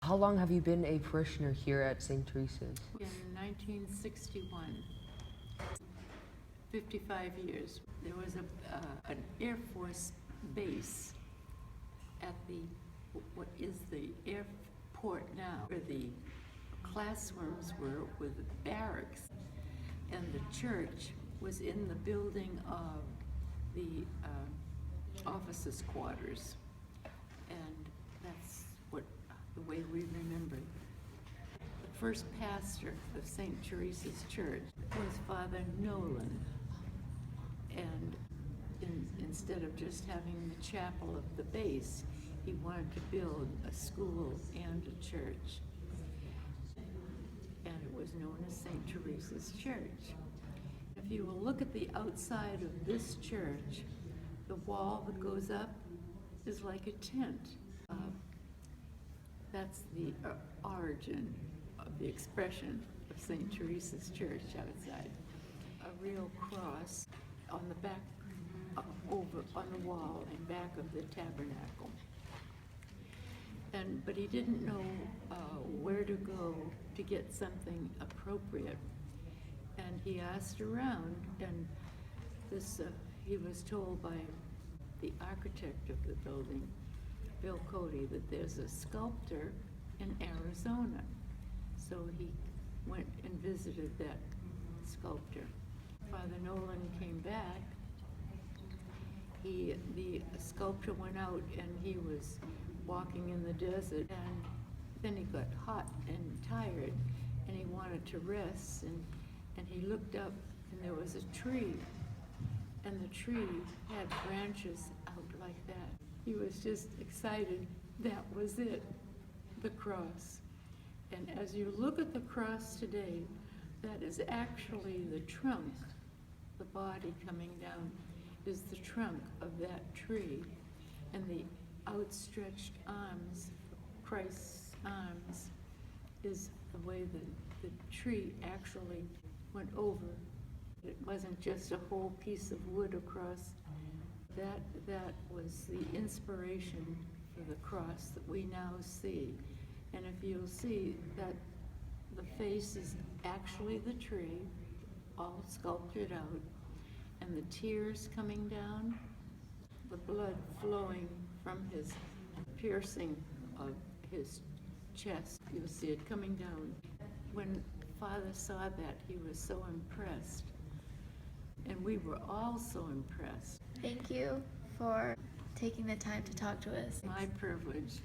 How long have you been a parishioner here at St. Teresa's? In 1961, 55 years. There was an Air Force base at what is the airport now, where the classrooms were with barracks, and the church was in the building of the officers' quarters, and that's the way we remember it. The first pastor of St. Teresa's Church was Father Nolan, and instead of just having the chapel of the base, he wanted to build a school and a church, and it was known as St. Teresa's Church. If you will look at the outside of this church, the wall that goes up is like a tent. That's the origin of the expression of St. Teresa's Church outside. A real cross on the back, over on the wall and back of the tabernacle. But he didn't know where to go to get something appropriate. And he asked around, and he was told by the architect of the building, Bill Cody, that there's a sculptor in Arizona. So he went and visited that sculptor. Father Nolan came back. The sculptor went out and he was walking in the desert, and then he got hot and tired and he wanted to rest, and he looked up and there was a tree, and the tree had branches out like that. He was just excited. That was it, the cross. And as you look at the cross today, that is actually the trunk. The body coming down is the trunk of that tree, and the outstretched arms, Christ's arms, is the way the tree actually went over. It wasn't just a whole piece of wood across. That was the inspiration for the cross that we now see. And if you'll see that the face is actually the tree, all sculpted out, and the tears coming down, the blood flowing from his piercing of his chest. You'll see it coming down. When Father saw that, he was so impressed. And we were all so impressed. Thank you for taking the time to talk to us. My privilege.